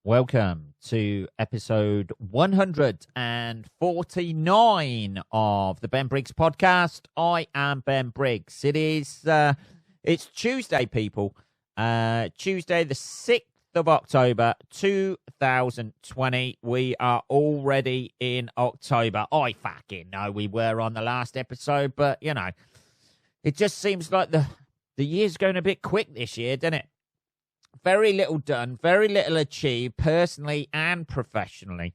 Welcome to episode 149 of the Ben Briggs podcast. I am Ben Briggs. It's Tuesday, people. Tuesday, the 6th of October, 2020. We are already in October. I fucking know we were on the last episode, but, you know, it just seems like the year's going a bit quick this year, doesn't it? Very little done, very little achieved, personally and professionally.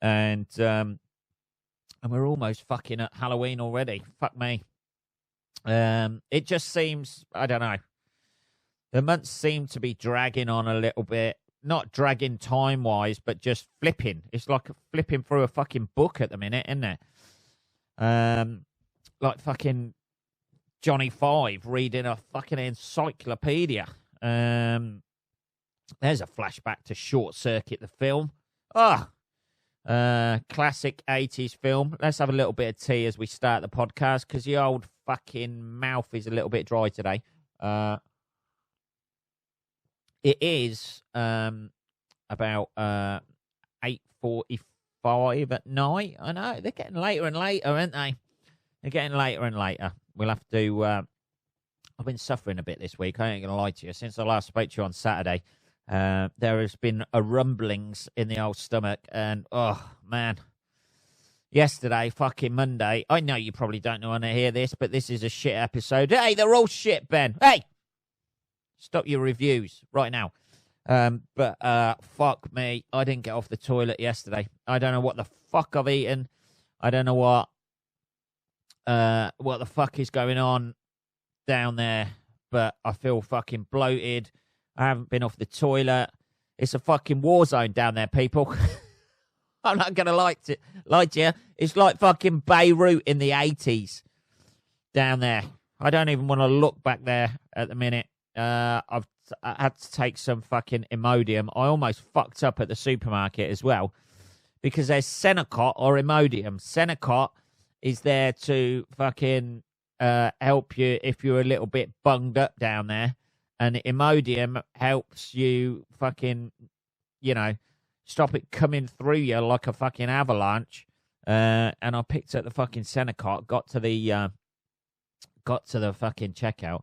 And we're almost fucking at Halloween already. Fuck me. It just seems, I don't know. The months seem to be dragging on a little bit. Not dragging time-wise, but just flipping. It's like flipping through a fucking book at the minute, isn't it? Like fucking Johnny Five reading a fucking encyclopedia. There's a flashback to Short Circuit, the film. Classic 80s film. Let's have a little bit of tea as we start the podcast, because the old fucking mouth is a little bit dry today. It is about 8:45 at night. I know, they're getting later and later, aren't they? They're getting later and later. We'll have to... I've been suffering a bit this week, I ain't going to lie to you. Since I last spoke to you on Saturday, there has been a rumblings in the old stomach, and, oh, man. Yesterday, fucking Monday, I know you probably don't want to hear this, but this is a shit episode. Hey, they're all shit, Ben. Hey! Stop your reviews right now. But fuck me, I didn't get off the toilet yesterday. I don't know what the fuck I've eaten. I don't know what the fuck is going on down there, but I feel fucking bloated. I haven't been off the toilet. It's a fucking war zone down there, people. I'm not gonna lie to you. It's like fucking Beirut in the 80s down there. I don't even want to look back there at the minute. I had to take some fucking Imodium. I almost fucked up at the supermarket as well, because there's Senecot or Imodium. Senecot is there to fucking help you if you're a little bit bunged up down there, and Imodium helps you fucking, you know, stop it coming through you like a fucking avalanche. And I picked up the fucking Senecot, got to the fucking checkout,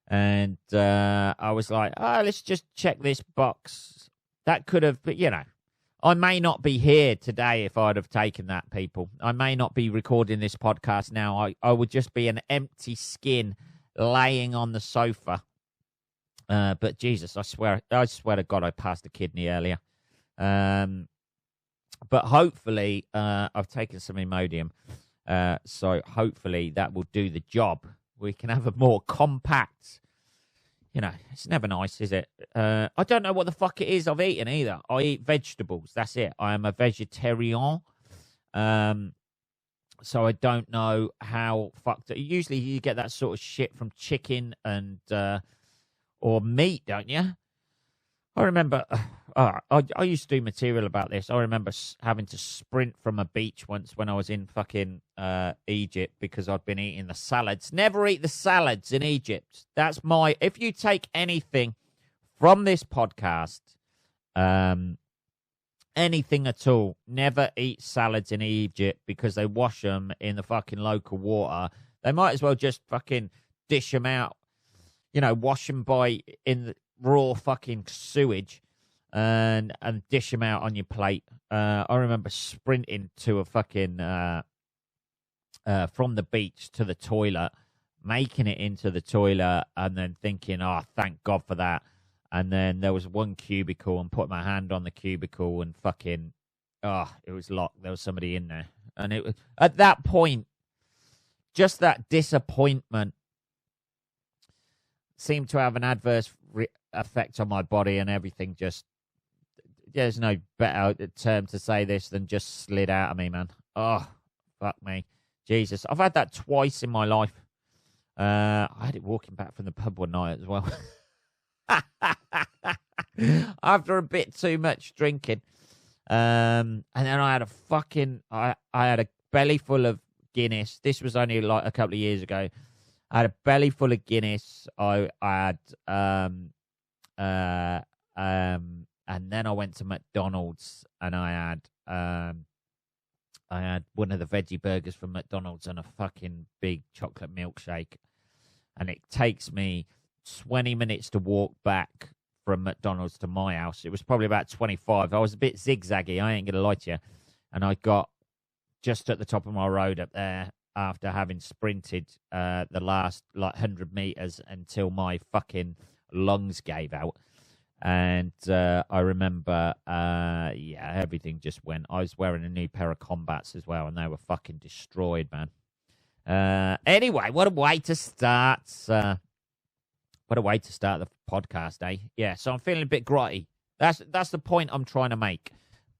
and I was like, let's just check this box. That could have, but you know, I may not be here today if I'd have taken that, people. I may not be recording this podcast now. I would just be an empty skin laying on the sofa. But Jesus, I swear to God, I passed a kidney earlier. But hopefully, I've taken some Imodium. So hopefully that will do the job. We can have a more compact... You know, it's never nice, is it? I don't know what the fuck it is I've eaten either. I eat vegetables. That's it. I am a vegetarian. So I don't know how fucked. Usually you get that sort of shit from chicken and or meat, don't you? I remember. I used to do material about this. I remember having to sprint from a beach once when I was in fucking Egypt, because I'd been eating the salads. Never eat the salads in Egypt. That's my... If you take anything from this podcast, anything at all, never eat salads in Egypt, because they wash them in the fucking local water. They might as well just fucking dish them out, you know, wash them in the raw fucking sewage. And dish them out on your plate. I remember sprinting to a fucking from the beach to the toilet, making it into the toilet, and then thinking, "Oh, thank God for that." And then there was one cubicle, and put my hand on the cubicle, and fucking, it was locked. There was somebody in there, and it was at that point, just that disappointment seemed to have an adverse effect on my body, and everything just. There's no better term to say this than just slid out of me, man. Oh, fuck me. Jesus. I've had that twice in my life. I had it walking back from the pub one night as well. After a bit too much drinking. And then I had I had a belly full of Guinness. This was only like a couple of years ago. I had a belly full of Guinness. I had And then I went to McDonald's and I had one of the veggie burgers from McDonald's and a fucking big chocolate milkshake. And it takes me 20 minutes to walk back from McDonald's to my house. It was probably about 25. I was a bit zigzaggy, I ain't going to lie to you. And I got just at the top of my road up there after having sprinted the last 100 meters until my fucking lungs gave out. And I remember, everything just went. I was wearing a new pair of Combats as well, and they were fucking destroyed, man. Anyway, what a way to start. What a way to start the podcast, eh? Yeah, so I'm feeling a bit grotty. That's the point I'm trying to make.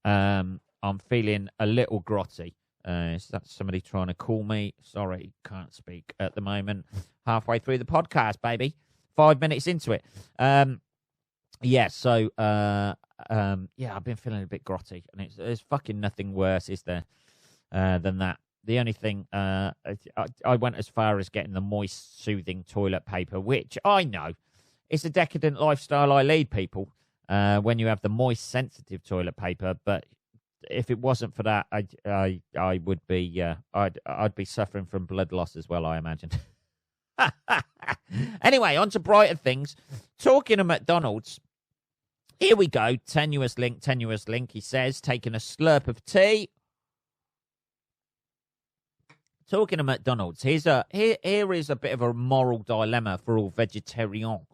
I'm feeling a little grotty. Is that somebody trying to call me? Sorry, can't speak at the moment. Halfway through the podcast, baby. 5 minutes into it. So I've been feeling a bit grotty, and there's fucking nothing worse, is there, than that. The only thing, I went as far as getting the moist, soothing toilet paper, which I know it's a decadent lifestyle I lead, people, when you have the moist, sensitive toilet paper. But if it wasn't for that, I would be, I'd be suffering from blood loss as well, I imagine. Anyway, on to brighter things. Talking of McDonald's, here we go. Tenuous link, he says, taking a slurp of tea. Talking of McDonald's, here is a bit of a moral dilemma for all vegetarians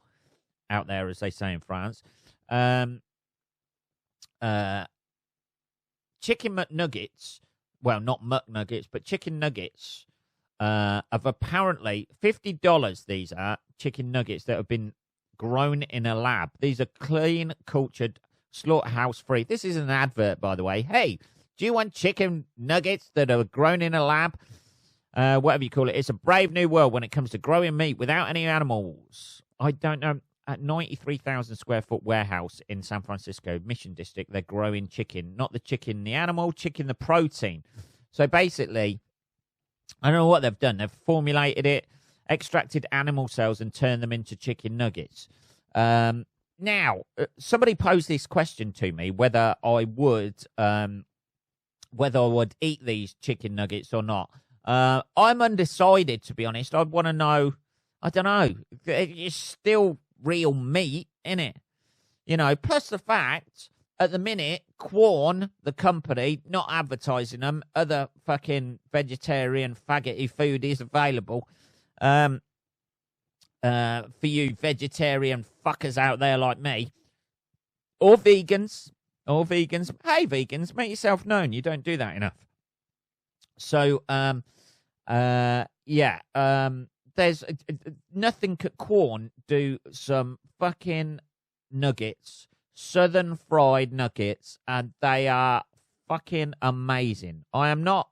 out there, as they say in France. Chicken McNuggets, well, not McNuggets, but chicken nuggets of apparently $50. These are chicken nuggets that have been grown in a lab. These are clean, cultured, slaughterhouse-free. This is an advert, by the way. Hey, do you want chicken nuggets that are grown in a lab? Whatever you call it. It's a brave new world when it comes to growing meat without any animals. I don't know. At 93,000 square foot warehouse in San Francisco, Mission District, they're growing chicken. Not the chicken, the animal, chicken, the protein. So basically, I don't know what they've done. They've formulated it, extracted animal cells, and turned them into chicken nuggets. Now, somebody posed this question to me, whether I would eat these chicken nuggets or not. I'm undecided, to be honest. I'd want to know, I don't know, it's still real meat, innit? You know, plus the fact, at the minute, Quorn, the company, not advertising them, other fucking vegetarian faggoty food is available. For you vegetarian fuckers out there like me, or vegans. Hey, vegans, make yourself known. You don't do that enough. So, there's nothing could Quorn do some fucking nuggets, southern fried nuggets, and they are fucking amazing. I am not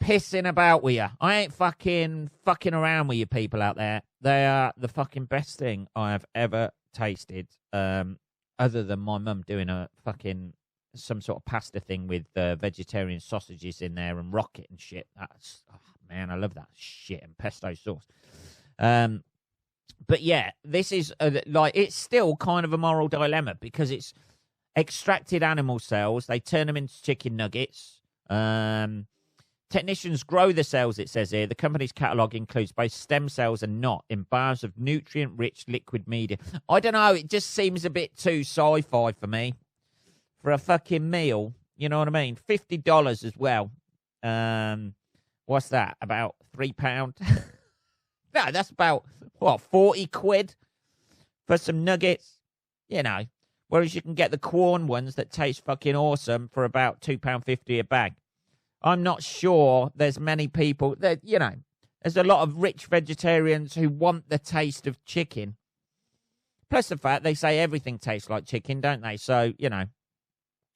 pissing about with you. I ain't fucking around with you people out there. They are the fucking best thing I have ever tasted, other than my mum doing a fucking some sort of pasta thing with vegetarian sausages in there and rocket and shit. That's, oh, man, I love that shit, and pesto sauce. But yeah, this is it's still kind of a moral dilemma because it's extracted animal cells. They turn them into chicken nuggets. Technicians grow the cells, it says here. The company's catalogue includes both stem cells and not in bars of nutrient-rich liquid media. I don't know. It just seems a bit too sci-fi for me. For a fucking meal, you know what I mean? $50 as well. What's that? About £3? No, that's about, 40 quid for some nuggets? You know. Whereas you can get the Quorn ones that taste fucking awesome for about £2.50 a bag. I'm not sure there's many people that, you know, there's a lot of rich vegetarians who want the taste of chicken. Plus the fact they say everything tastes like chicken, don't they? So, you know.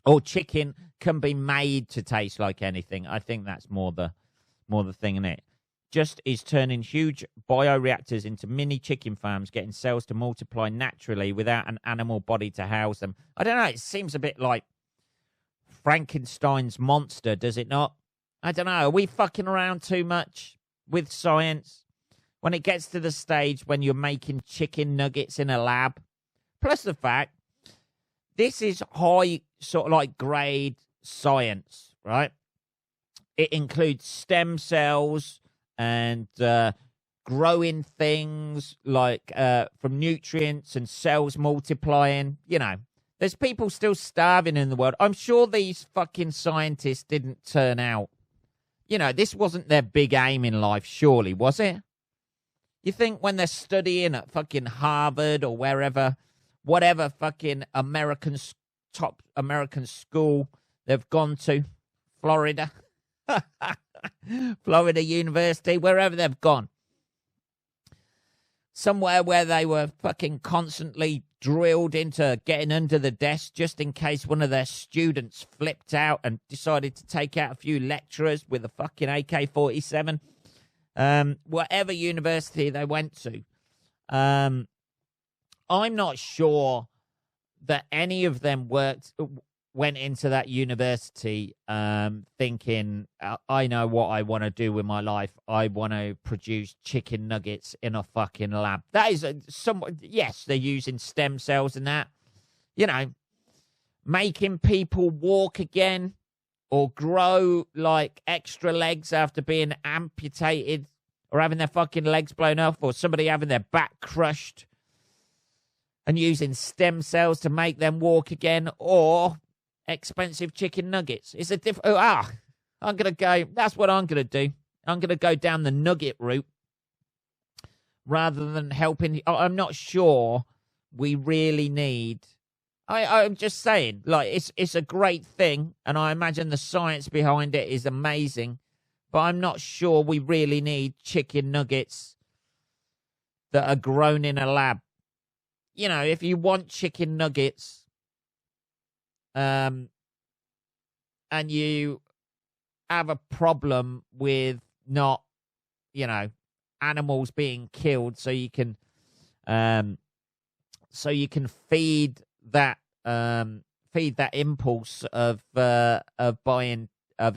Or chicken can be made to taste like anything. I think that's more the thing, innit? Just is turning huge bioreactors into mini chicken farms, getting cells to multiply naturally without an animal body to house them. I don't know. It seems a bit like Frankenstein's monster, does it not? I don't know. Are we fucking around too much with science when it gets to the stage when you're making chicken nuggets in a lab? Plus the fact This is high sort of like grade science, right? It includes stem cells and growing things like from nutrients and cells multiplying. You know, there's people still starving in the world. I'm sure these fucking scientists didn't turn out. You know, this wasn't their big aim in life, surely, was it? You think when they're studying at fucking Harvard or wherever, whatever fucking top American school they've gone to, Florida, Florida University, wherever they've gone, somewhere where they were fucking constantly drilled into getting under the desk just in case one of their students flipped out and decided to take out a few lecturers with a fucking AK-47. Whatever university they went to. I'm not sure that any of them went into that university thinking, I know what I want to do with my life. I want to produce chicken nuggets in a fucking lab. That is yes, they're using stem cells and that, you know, making people walk again or grow like extra legs after being amputated or having their fucking legs blown off or somebody having their back crushed and using stem cells to make them walk again, or expensive chicken nuggets. It's a I'm going to go, that's what I'm going to do. I'm going to go down the nugget route rather than helping. I'm not sure we really need, I'm just saying, like, it's a great thing, and I imagine the science behind it is amazing, but I'm not sure we really need chicken nuggets that are grown in a lab. You know, if you want chicken nuggets, and you have a problem with not, you know, animals being killed, so you can feed that impulse of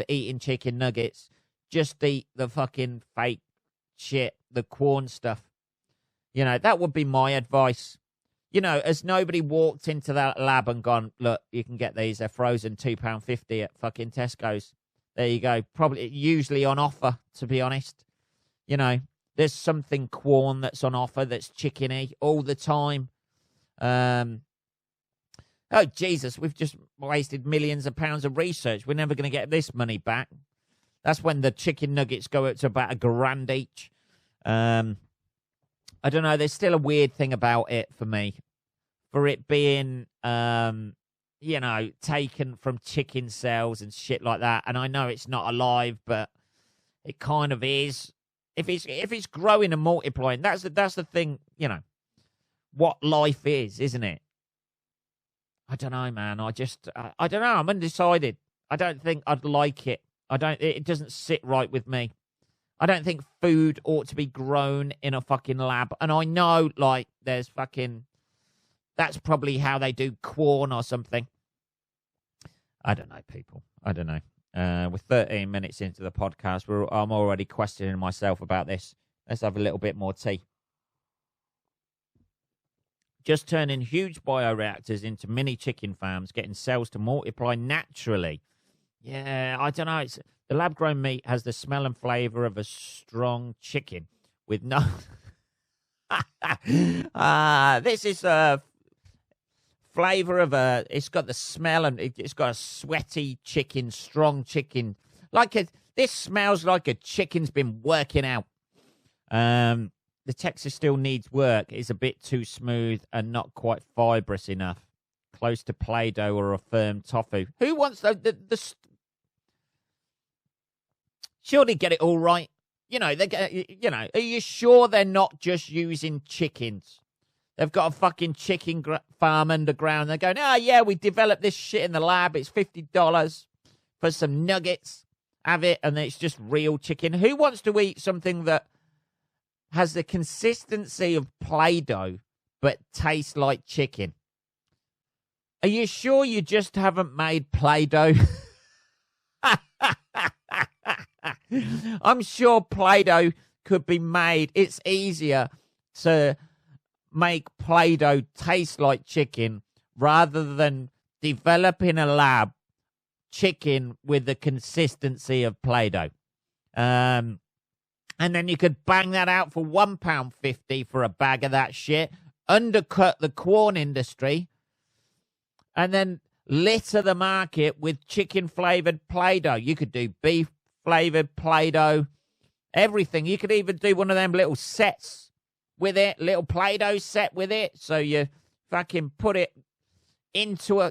eating chicken nuggets. Just eat the fucking fake shit, the corn stuff. You know, that would be my advice. You know, as nobody walked into that lab and gone, look, you can get these. They're frozen £2.50 at fucking Tesco's. There you go. Probably usually on offer, to be honest. You know, there's something corn that's on offer that's chickeny all the time. Oh, Jesus, we've just wasted millions of pounds of research. We're never going to get this money back. That's when the chicken nuggets go up to about £1 each. I don't know. There's still a weird thing about it for me. For it being, you know, taken from chicken cells and shit like that. And I know it's not alive, but it kind of is. If it's growing and multiplying, that's the thing, you know, what life is, isn't it? I don't know, man. I don't know. I'm undecided. I don't think I'd like it. It doesn't sit right with me. I don't think food ought to be grown in a fucking lab. And I know, like, there's fucking, that's probably how they do corn or something. I don't know, people. I don't know. We're 13 minutes into the podcast. I'm already questioning myself about this. Let's have a little bit more tea. Just turning huge bioreactors into mini chicken farms, getting cells to multiply naturally. Yeah, I don't know. The lab-grown meat has the smell and flavour of a strong chicken with no... this is a flavour of a... It's got the smell and it's got a sweaty chicken, strong chicken. This smells like a chicken's been working out. The texture still needs work. It's a bit too smooth and not quite fibrous enough. Close to Play-Doh or a firm tofu. Who wants the surely get it all right. You know, are you sure they're not just using chickens? They've got a fucking chicken farm underground. They're going, yeah, we developed this shit in the lab. It's $50 for some nuggets. Have it, and it's just real chicken. Who wants to eat something that has the consistency of Play-Doh but tastes like chicken? Are you sure you just haven't made Play-Doh? I'm sure Play-Doh could be made. It's easier to make Play-Doh taste like chicken rather than develop in a lab chicken with the consistency of Play-Doh. And then you could bang that out for £1.50 for a bag of that shit, undercut the corn industry, and then litter the market with chicken-flavored Play-Doh. You could do beef-flavored Play-Doh, everything. You could even do one of them little sets with it, little Play-Doh set with it. So you fucking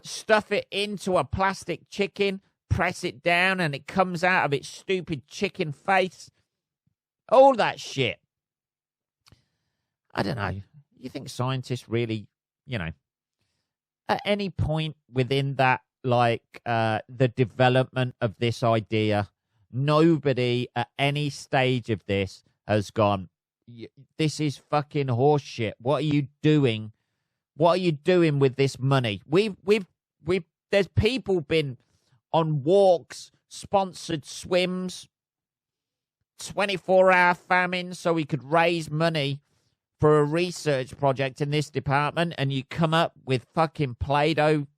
stuff it into a plastic chicken, press it down, and it comes out of its stupid chicken face. All that shit. I don't know. You think scientists really, at any point within that, the development of this idea, nobody at any stage of this has gone, this is fucking horseshit. What are you doing? What are you doing with this money? There's people been on walks, sponsored swims, 24-hour famine so we could raise money for a research project in this department, and you come up with fucking Play-Doh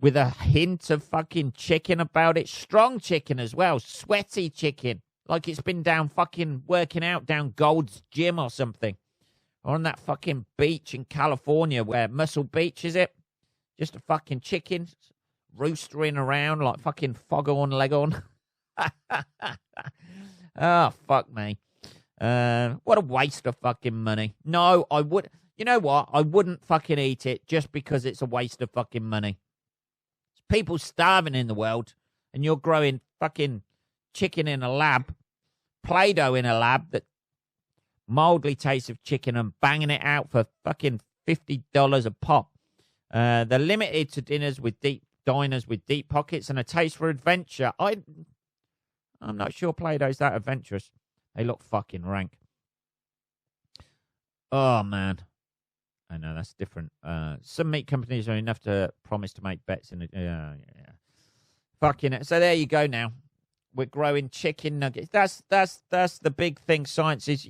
with a hint of fucking chicken about it. Strong chicken as well. Sweaty chicken. Like it's been down fucking working out down Gold's Gym or something. Or on that fucking beach in California where Muscle Beach, is it? Just a fucking chicken roostering around like fucking foghorn leghorn. Oh, fuck me. What a waste of fucking money. No, I would. You know what? I wouldn't fucking eat it just because it's a waste of fucking money. There's people starving in the world, and you're growing fucking chicken in a lab, Play-Doh in a lab that mildly tastes of chicken, and banging it out for fucking $50 a pop. They're limited to diners with deep pockets and a taste for adventure. I'm not sure Play-Doh's that adventurous. They look fucking rank. Oh, man. I know, that's different. Some meat companies are enough to promise to make bets in it. Yeah. Fucking it. So there you go now. We're growing chicken nuggets. That's the big thing. Science is,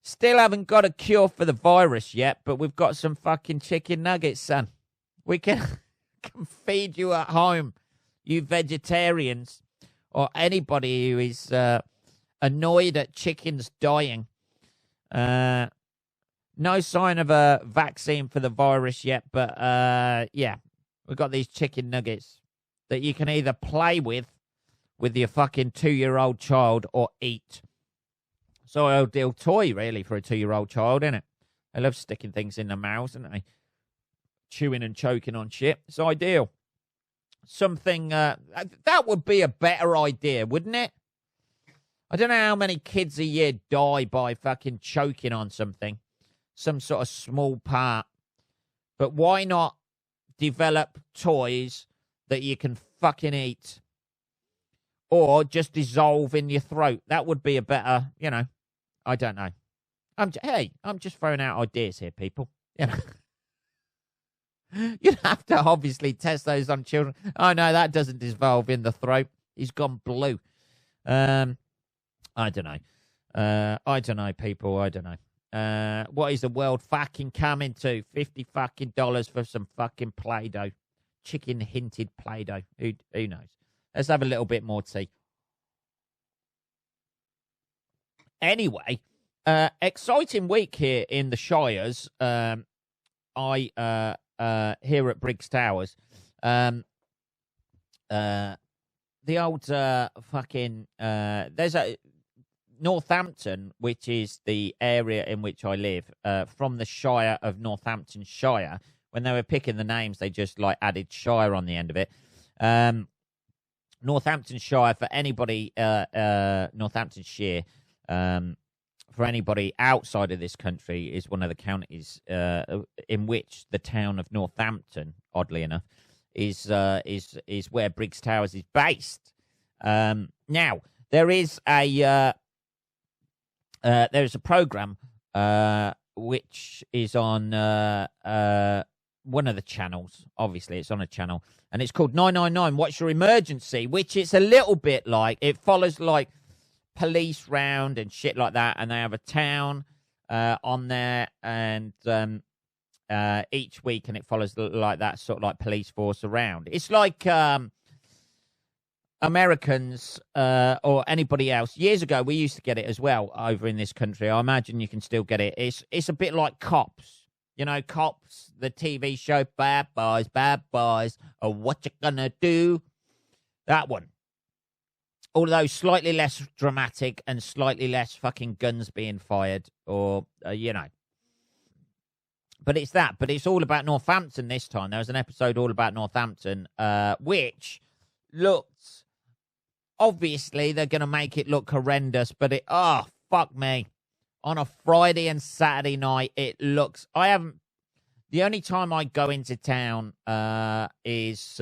still haven't got a cure for the virus yet, but we've got some fucking chicken nuggets, son. We can feed you at home, you vegetarians, or anybody who is annoyed at chickens dying. No sign of a vaccine for the virus yet, but yeah, we've got these chicken nuggets that you can either play with your fucking 2-year-old child or eat. So an ideal toy, really, for a 2-year-old child, isn't it? They love sticking things in their mouths, don't they? Chewing and choking on shit. It's ideal. Something, that would be a better idea, wouldn't it? I don't know how many kids a year die by fucking choking on something. Some sort of small part. But why not develop toys that you can fucking eat? Or just dissolve in your throat. That would be a better, I don't know. I'm just throwing out ideas here, people. You'd have to obviously test those on children. Oh, no, that doesn't dissolve in the throat. He's gone blue. I don't know. I don't know, people. I don't know. What is the world fucking coming to? $50 fucking dollars for some fucking Play-Doh. Chicken hinted Play-Doh. Who knows? Let's have a little bit more tea. Anyway, exciting week here in the Shires. Here at Briggs Towers. The old fucking there's a Northampton, which is the area in which I live, from the Shire of Northamptonshire. When they were picking the names, they just added Shire on the end of it. Northamptonshire, for anybody, Northamptonshire, for anybody outside of this country, is one of the counties in which the town of Northampton, oddly enough, is where Briggs Towers is based. Now there is a program which is on one of the channels. Obviously, it's on a channel, and it's called 999. What's your emergency? Which it's a little bit like. It follows police round and shit like that, and they have a town on there, and each week, and it follows like that sort of like police force around. It's like Americans or anybody else. Years ago, we used to get it as well over in this country. I imagine you can still get it. It's a bit like Cops. You know, Cops, the TV show, bad boys, or what you gonna do? That one. Although slightly less dramatic and slightly less fucking guns being fired, or, you know. But it's that. But it's all about Northampton this time. There was an episode all about Northampton, which looked, obviously, they're going to make it look horrendous, but oh, fuck me. On a Friday and Saturday night, it looks... The only time I go into town is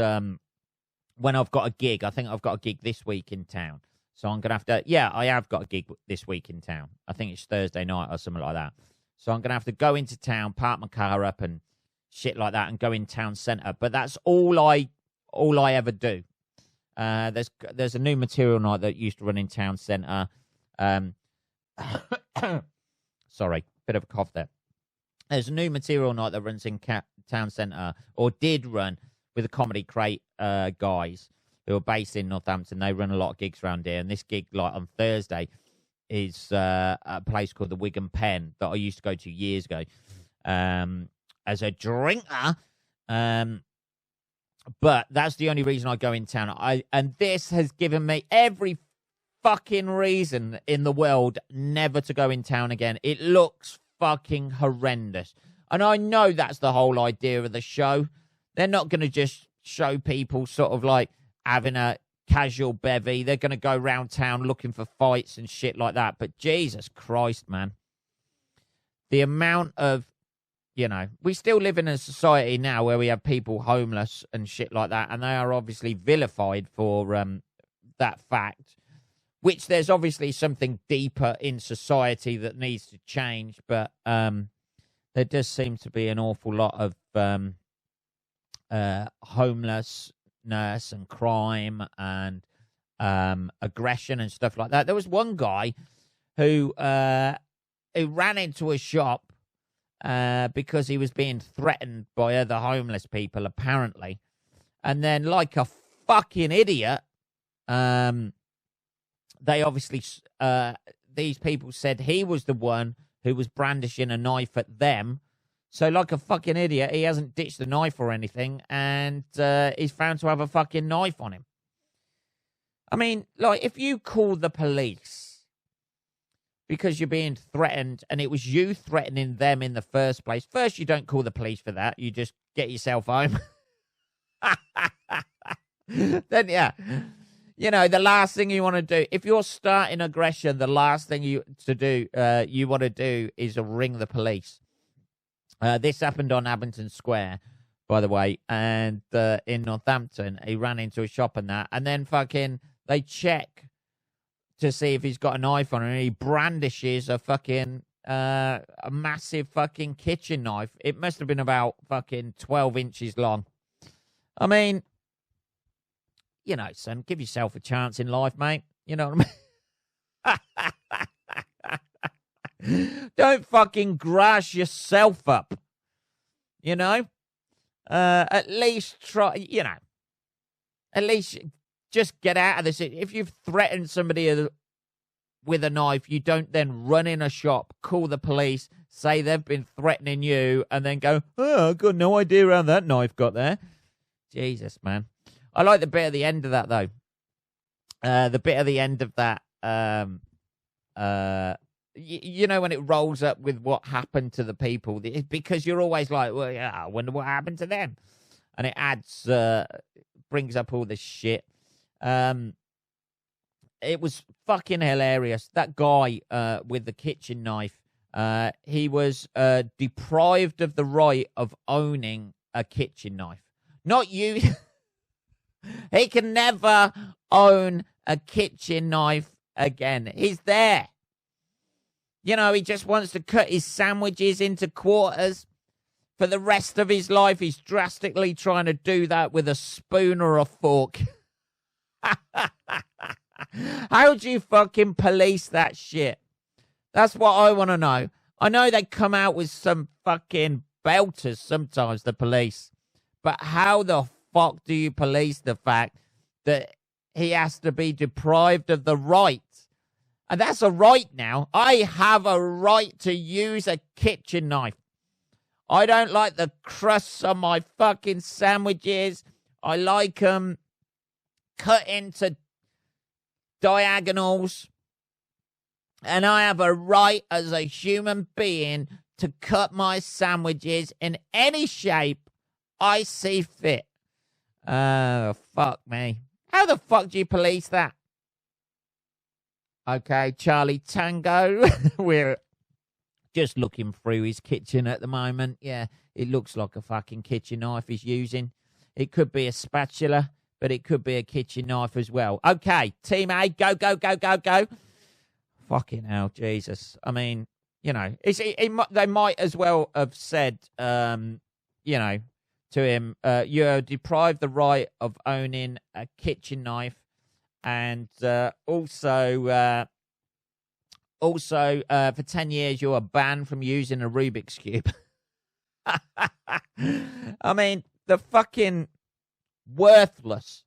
when I've got a gig. I think I've got a gig this week in town. So I'm going to have to... Yeah, I have got a gig this week in town. I think it's Thursday night or something like that. So I'm going to have to go into town, park my car up and shit like that and go in town centre. But that's all I ever do. There's a new material night that used to run in town centre. Sorry, bit of a cough there. There's a new material night that runs in town centre, or did run, with the Comedy Crate guys who are based in Northampton. They run a lot of gigs around here, and this gig, like on Thursday, is a place called the Wigan Pen that I used to go to years ago as a drinker. But that's the only reason I go in town. And this has given me every fucking reason in the world never to go in town again. It looks fucking horrendous. And I know that's the whole idea of the show. They're not going to just show people sort of like having a casual bevy. They're going to go around town looking for fights and shit like that. But Jesus Christ, man. The amount of, you know, we still live in a society now where we have people homeless and shit like that. And they are obviously vilified for that fact. Which there's obviously something deeper in society that needs to change, but there does seem to be an awful lot of homelessness and crime and aggression and stuff like that. There was one guy who ran into a shop because he was being threatened by other homeless people, apparently, and then, like a fucking idiot, they obviously, these people said he was the one who was brandishing a knife at them. So like a fucking idiot, he hasn't ditched the knife or anything, and he's found to have a fucking knife on him. I mean, like, if you call the police because you're being threatened and it was you threatening them in the first place, first, you don't call the police for that. You just get yourself home. Then, yeah. You know, the last thing you want to do, if you're starting aggression, the last thing you want to do is ring the police. This happened on Abington Square, by the way, and in Northampton, he ran into a shop and that, and then fucking they check to see if he's got a knife on him, and he brandishes a fucking a massive fucking kitchen knife. It must have been about fucking 12 inches long. I mean, you know, son, give yourself a chance in life, mate. You know what I mean? Don't fucking grass yourself up. You know? At least try, you know. At least just get out of this. If you've threatened somebody with a knife, you don't then run in a shop, call the police, say they've been threatening you, and then go, oh, I've got no idea how that knife got there. Jesus, man. I like the bit at the end of that, though. The bit at the end of that, you know, when it rolls up with what happened to the people, because you're always like, well, yeah, I wonder what happened to them. And it adds, brings up all this shit. It was fucking hilarious. That guy with the kitchen knife, he was deprived of the right of owning a kitchen knife. Not you. He can never own a kitchen knife again. He's there. You know, he just wants to cut his sandwiches into quarters for the rest of his life. He's drastically trying to do that with a spoon or a fork. How do you fucking police that shit? That's what I want to know. I know they come out with some fucking belters sometimes, the police. But how the fuck do you police the fact that he has to be deprived of the right? And that's a right now. I have a right to use a kitchen knife. I don't like the crusts on my fucking sandwiches. I like them cut into diagonals. And I have a right as a human being to cut my sandwiches in any shape I see fit. Oh, fuck me. How the fuck do you police that? Okay, Charlie Tango. We're just looking through his kitchen at the moment. Yeah, it looks like a fucking kitchen knife he's using. It could be a spatula, but it could be a kitchen knife as well. Okay, Team A, go, go, go, go, go. Fucking hell, Jesus. I mean, you know, they might as well have said, you know, to him, you're deprived the right of owning a kitchen knife, and also for 10 years you're banned from using a Rubik's Cube. I mean, the fucking worthless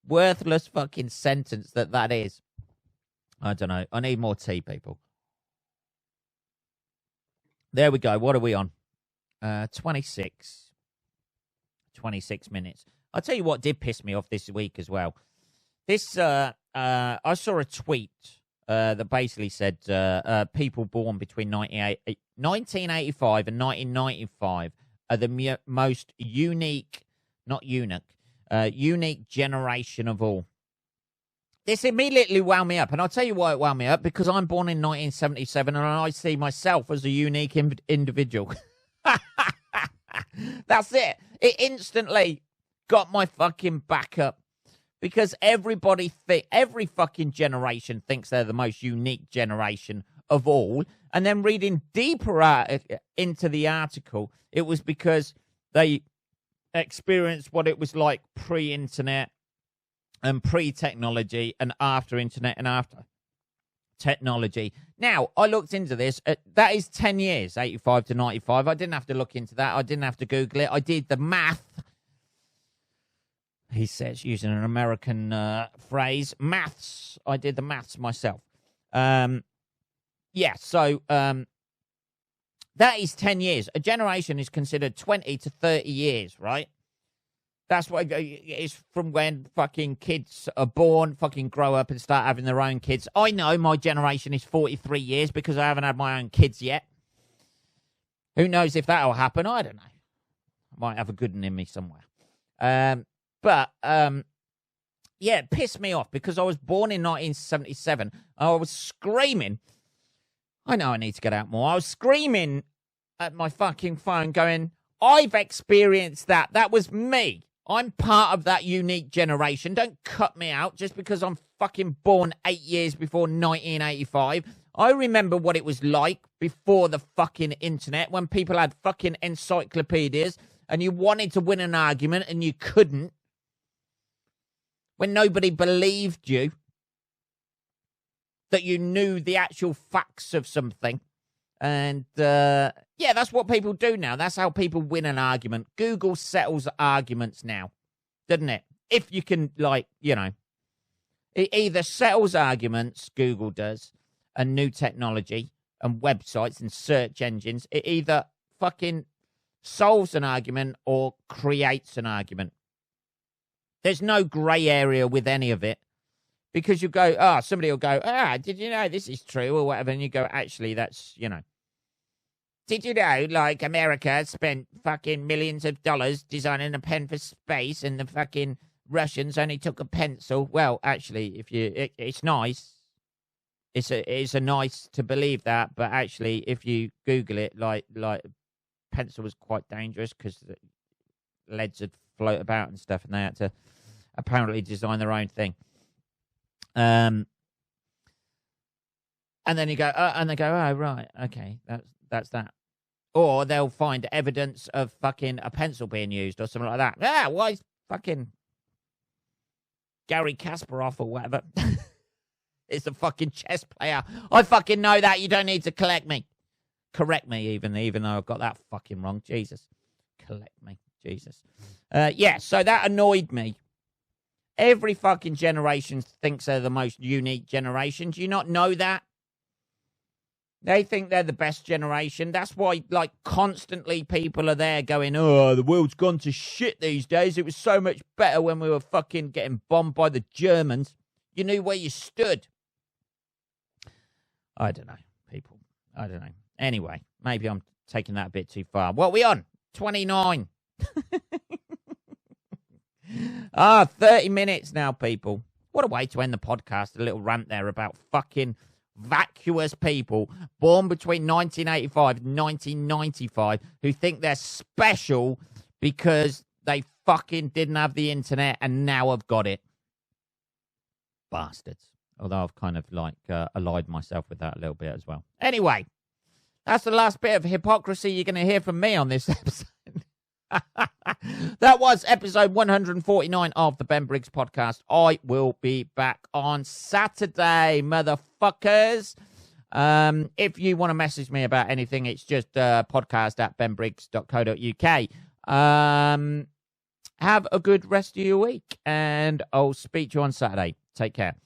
fucking sentence that is. I don't know. I need more tea, people. There we go. What are we on? 26 minutes. I'll tell you what did piss me off this week as well. This, I saw a tweet that basically said people born between 1985 and 1995 are the most unique generation of all. This immediately wound me up, and I'll tell you why it wound me up, because I'm born in 1977 and I see myself as a unique individual. That's it. It instantly got my fucking back up, because every fucking generation thinks they're the most unique generation of all. And then reading deeper into the article, it was because they experienced what it was like pre-internet and pre-technology and after internet and after technology. Now, I looked into this. That is 10 years, 85 to 95. I didn't have to look into that. I didn't have to Google it. I did the math. He says, using an American phrase, maths. I did the maths myself. So that is 10 years. A generation is considered 20 to 30 years, right? That's what it's from when fucking kids are born, fucking grow up and start having their own kids. I know my generation is 43 years because I haven't had my own kids yet. Who knows if that'll happen? I don't know. I might have a good one in me somewhere. But it pissed me off because I was born in 1977. I was screaming. I know I need to get out more. I was screaming at my fucking phone going, I've experienced that. That was me. I'm part of that unique generation. Don't cut me out just because I'm fucking born 8 years before 1985. I remember what it was like before the fucking internet, when people had fucking encyclopedias and you wanted to win an argument and you couldn't. When nobody believed you that you knew the actual facts of something. And, that's what people do now. That's how people win an argument. Google settles arguments now, doesn't it? If you can, it either settles arguments, Google does, and new technology and websites and search engines. It either fucking solves an argument or creates an argument. There's no grey area with any of it. Because you go, somebody will go, did you know this is true or whatever? And you go, actually, that's, Did you know, America spent fucking millions of dollars designing a pen for space and the fucking Russians only took a pencil? Well, actually, it's nice. It's a nice to believe that, but actually, if you Google it, pencil was quite dangerous because the leads would float about and stuff, and they had to apparently design their own thing. And then you go, and they go, oh, right, okay, that's that. Or they'll find evidence of fucking a pencil being used or something like that. Yeah, why is fucking Gary Kasparov or whatever? It's a fucking chess player. I fucking know that. You don't need to collect me. correct me even though I've got that fucking wrong. Jesus. Collect me. Jesus. Yeah, so that annoyed me. Every fucking generation thinks they're the most unique generation. Do you not know that? They think they're the best generation. That's why, like, constantly people are there going, oh, the world's gone to shit these days. It was so much better when we were fucking getting bombed by the Germans. You knew where you stood. I don't know, people. I don't know. Anyway, maybe I'm taking that a bit too far. What are we on? 29. 30 minutes now, people. What a way to end the podcast. A little rant there about fucking vacuous people born between 1985 and 1995 who think they're special because they fucking didn't have the internet and now have got it. Bastards. Although I've kind of like allied myself with that a little bit as well. Anyway, that's the last bit of hypocrisy you're going to hear from me on this episode. That was episode 149 of the Ben Briggs podcast. I will be back on Saturday, motherfuckers. If you want to message me about anything, it's just podcast@benbriggs.co.uk. Have a good rest of your week, and I'll speak to you on Saturday. Take care.